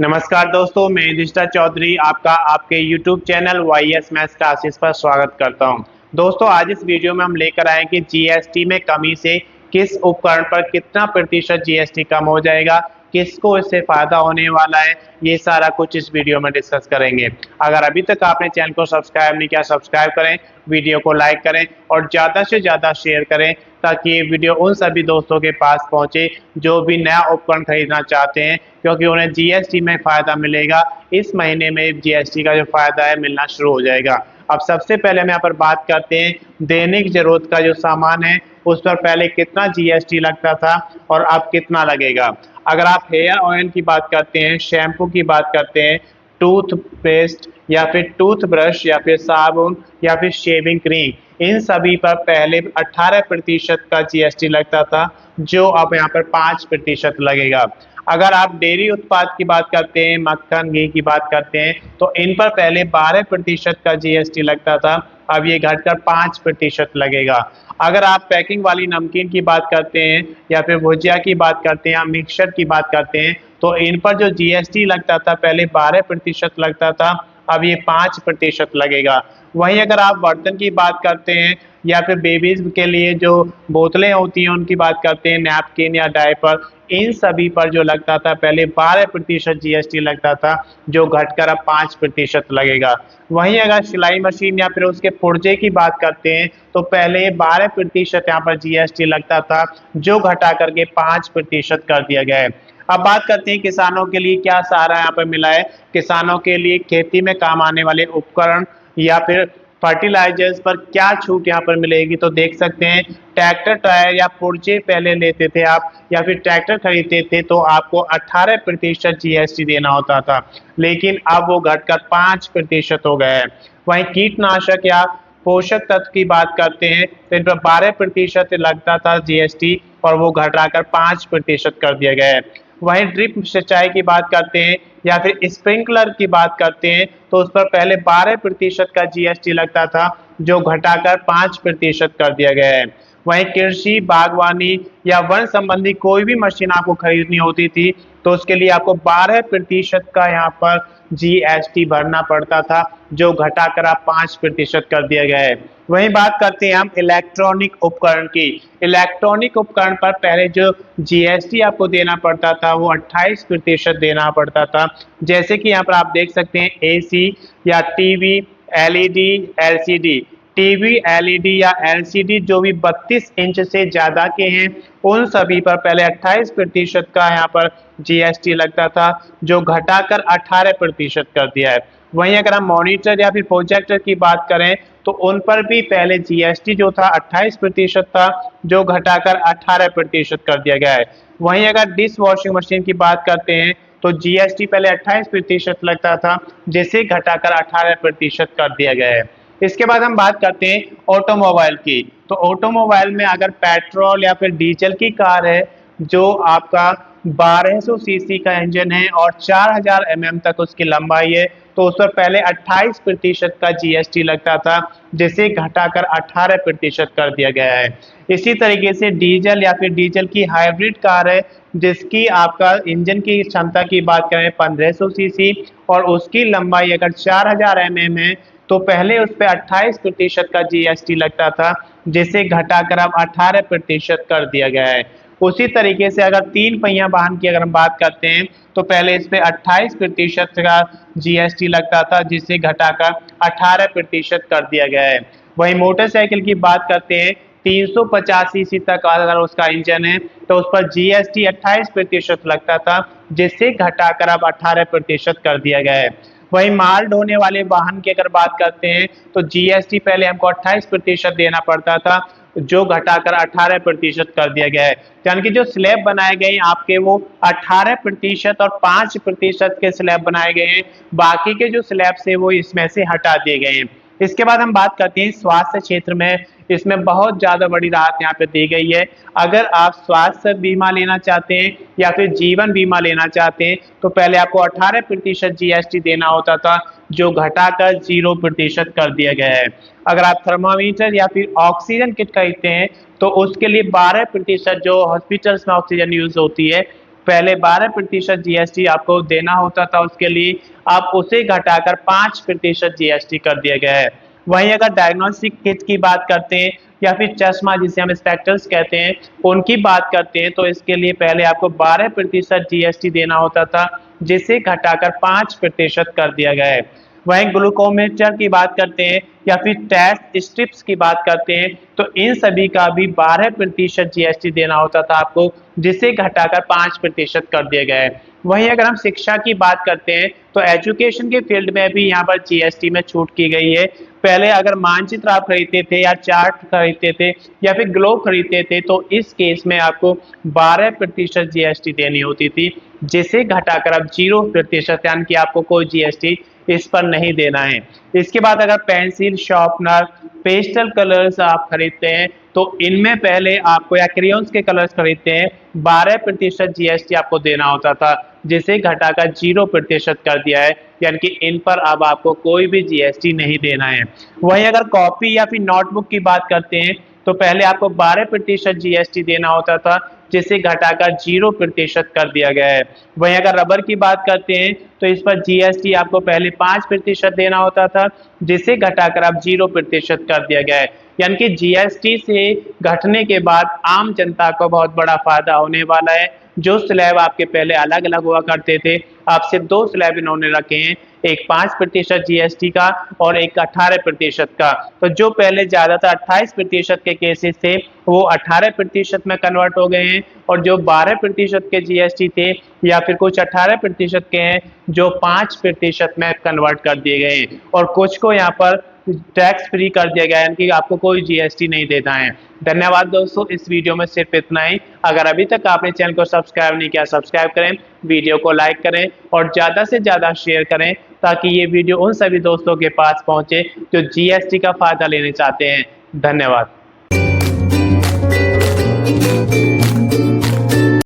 नमस्कार दोस्तों, मैं युधिष्ठिर चौधरी आपका आपके YouTube channel YS maths classes पर स्वागत करता हूं। दोस्तों, आज इस वीडियो में हम लेकर आए कि जीएसटी में कमी से किस उपकरण पर कितना प्रतिशत जीएसटी कम हो जाएगा, किसको इससे फायदा होने वाला है, ये सारा कुछ इस वीडियो में डिस्कस करेंगे। अगर अभी तक आपने चैनल को सब्सक्राइब नहीं किया, सब्सक्राइब करें, वीडियो को लाइक करें और ज़्यादा से ज़्यादा शेयर करें ताकि ये वीडियो उन सभी दोस्तों के पास पहुंचे जो भी नया उपकरण खरीदना चाहते हैं, क्योंकि उन्हें जीएसटी में फ़ायदा मिलेगा। इस महीने में जीएसटी का जो फ़ायदा है मिलना शुरू हो जाएगा। अब सबसे पहले हम यहाँ पर बात करते हैं दैनिक ज़रूरत का जो सामान है उस पर पहले कितना जीएसटी लगता था और अब कितना लगेगा। अगर आप हेयर ऑयल की बात करते हैं, शैम्पू की बात करते हैं, टूथपेस्ट या फिर टूथब्रश या फिर साबुन या फिर शेविंग क्रीम, इन सभी पर पहले 18% का जीएसटी लगता था, जो अब यहाँ पर 5% लगेगा। अगर आप डेयरी उत्पाद की बात करते हैं, मक्खन घी की बात करते हैं, तो इन पर पहले 12% का जीएसटी लगता था, अब ये घटकर 5% लगेगा। अगर आप पैकिंग वाली नमकीन की बात करते हैं या फिर भुजिया की बात करते हैं या मिक्सचर की बात करते हैं, तो इन पर जो जीएसटी लगता था पहले 12% लगता था, अब ये 5% लगेगा। वहीं अगर आप बर्तन की बात करते हैं या फिर बेबीज के लिए जो बोतलें होती हैं उनकी बात करते हैं, नैपकिन या डायपर, इन सभी पर जो लगता था पहले 12% जीएसटी लगता था, जो घटकर अब 5% लगेगा। वहीं अगर सिलाई मशीन या फिर उसके पुर्जे की बात करते हैं तो पहले 12% यहाँ पर जीएसटी लगता था, जो घटा करके 5% कर दिया गया है। अब बात करते हैं किसानों के लिए क्या सहारा यहाँ पर मिला है। किसानों के लिए खेती में काम आने वाले उपकरण या फिर फर्टिलाइजर्स पर क्या छूट यहाँ पर मिलेगी, तो देख सकते हैं ट्रैक्टर टायर या पुर्जे पहले लेते थे आप या फिर ट्रैक्टर खरीदते थे तो आपको 18% जीएसटी देना होता था, लेकिन अब वो घटकर 5% हो गया है। वहीं कीटनाशक या पोषक तत्व की बात करते हैं तो इन पर 12% लगता था जीएसटी और वो घटाकर 5% कर दिया गया है। वहीं ड्रिप सिंचाई की बात करते हैं या फिर स्प्रिंकलर की बात करते हैं तो उस पर पहले 12% का जीएसटी लगता था, जो घटाकर 5% कर दिया गया है। वहीं कृषि, बागवानी या वन संबंधी कोई भी मशीन आपको खरीदनी होती थी तो उसके लिए आपको 12% का यहाँ पर जीएसटी भरना पड़ता था, जो घटाकर आप 5% कर दिया गया है। वहीं बात करते हैं हम इलेक्ट्रॉनिक उपकरण की। इलेक्ट्रॉनिक उपकरण पर पहले जो जीएसटी आपको देना पड़ता था वो 28% देना पड़ता था। जैसे कि यहाँ पर आप देख सकते हैं एसी या TV, LED, LCD. TV, LED या एलसीडी जो भी 32 इंच से ज्यादा के हैं उन सभी पर पहले 28% का यहाँ पर जीएसटी लगता था, जो घटाकर 18% कर दिया है। वहीं अगर हम मॉनिटर या फिर प्रोजेक्टर की बात करें तो उन पर भी पहले जीएसटी जो था 28% था, जो घटाकर 18% कर दिया गया है। वहीं अगर डिश वॉशिंग मशीन की बात करते हैं तो जीएसटी पहले 28% लगता था, जिसे घटाकर 18% कर दिया गया है। इसके बाद हम बात करते हैं ऑटोमोबाइल की। तो ऑटोमोबाइल में अगर पेट्रोल या फिर डीजल की कार है जो आपका 1200 सीसी का इंजन है और 4000 mm तक उसकी लंबाई है, तो उस पर पहले 28% का जीएसटी लगता था, जिसे घटाकर 18% कर दिया गया है। इसी तरीके से डीजल या फिर डीजल की हाइब्रिड कार है जिसकी आपका इंजन की क्षमता की बात करें 1500 सीसी और उसकी लंबाई अगर 4000 mm है, तो पहले उस पर 28% का जीएसटी लगता था, जिसे घटाकर अब 18% कर दिया गया है। उसी तरीके से अगर 3 पहिया वाहन की अगर हम बात करते हैं तो पहले इस पे 28% का जीएसटी लगता था, जिसे घटाकर 18% कर दिया गया है। वहीं मोटरसाइकिल की बात करते हैं 350 सीसी तक अगर उसका इंजन है तो उस पर जीएसटी 28% लगता था, जिसे घटाकर अब 18% कर दिया गया है। वहीं माल ढोने वाले वाहन की अगर बात करते हैं तो जीएसटी पहले हमको 28% देना पड़ता था, जो घटाकर 18% कर दिया गया है। यानी कि जो स्लैब बनाए गए हैं आपके वो 18% और 5% के स्लैब बनाए गए हैं, बाकी के जो स्लैब से वो इसमें से हटा दिए गए हैं। इसके बाद हम बात करते हैं स्वास्थ्य क्षेत्र में। इसमें बहुत ज़्यादा बड़ी राहत यहाँ पे दी गई है। अगर आप स्वास्थ्य बीमा लेना चाहते हैं या फिर जीवन बीमा लेना चाहते हैं तो पहले आपको 18% जीएसटी देना होता था, जो घटाकर 0% कर दिया गया है। अगर आप थर्मामीटर या फिर ऑक्सीजन किट खरीदते हैं तो उसके लिए 12% जो हॉस्पिटल्स में ऑक्सीजन यूज होती है पहले 12% जीएसटी आपको देना होता था, उसके लिए आप उसे घटाकर 5% जीएसटी कर दिया गया है। वहीं अगर डायग्नोस्टिक किट की बात करते हैं या फिर चश्मा जिसे हम स्पेक्टर्स कहते हैं उनकी बात करते हैं, तो इसके लिए पहले आपको 12% जीएसटी देना होता था, जिसे घटाकर 5% कर दिया गया है। वहीं ग्लूकोमीटर की बात करते हैं या फिर टेस्ट स्ट्रिप्स की बात करते हैं, तो इन सभी का भी 12% जीएसटी देना होता था आपको, जिसे घटाकर 5% कर दिया गया है। वहीं अगर हम शिक्षा की बात करते हैं तो एजुकेशन के फील्ड में भी यहाँ पर जीएसटी में छूट की गई है। पहले अगर मानचित्र आप खरीदते थे या चार्ट खरीदते थे या फिर ग्लोब खरीदते थे, तो इस केस में आपको 12% जीएसटी देनी होती थी, जिसे घटाकर अब 0%, यानी कि आपको कोई जीएसटी इस पर नहीं देना है। इसके बाद अगर पेंसिल, शार्पनर, पेस्टल कलर्स आप खरीदते हैं तो इनमें पहले आपको, या क्रेयॉन्स के कलर्स खरीदते हैं, 12% जीएसटी आपको देना होता था, जिसे घटाकर 0% कर दिया है, यानी कि इन पर अब आपको कोई भी जीएसटी नहीं देना है। वहीं अगर कॉपी या फिर नोटबुक की बात करते हैं तो पहले आपको 12% जीएसटी देना होता था, जिसे घटाकर 0% कर दिया गया है। वहीं अगर रबर की बात करते हैं तो इस पर जीएसटी आपको पहले 5% देना होता था, जिसे घटाकर अब 0% कर दिया गया है। यानी कि जीएसटी से घटने के बाद आम जनता को बहुत बड़ा फायदा होने वाला है। जो स्लैब आपके पहले अलग अलग हुआ करते थे, अब सिर्फ 2 स्लैब इन्होंने रखे हैं, एक 5% जीएसटी का और एक 18% का। तो जो पहले ज्यादातर 28% के केसेस थे वो 18% में कन्वर्ट हो गए हैं, और जो 12% के जीएसटी थे या फिर कुछ 18% के हैं जो 5% में कन्वर्ट कर दिए गए हैं, और कुछ को यहाँ पर टैक्स फ्री कर दिया गया है, यानी कि आपको कोई जीएसटी नहीं देना है। धन्यवाद दोस्तों, इस वीडियो में सिर्फ इतना ही। अगर अभी तक आपने चैनल को सब्सक्राइब नहीं किया, सब्सक्राइब करें, वीडियो को लाइक करें और ज़्यादा से ज़्यादा शेयर करें, ताकि ये वीडियो उन सभी दोस्तों के पास पहुंचे जो जीएसटी का फायदा लेना चाहते हैं। धन्यवाद।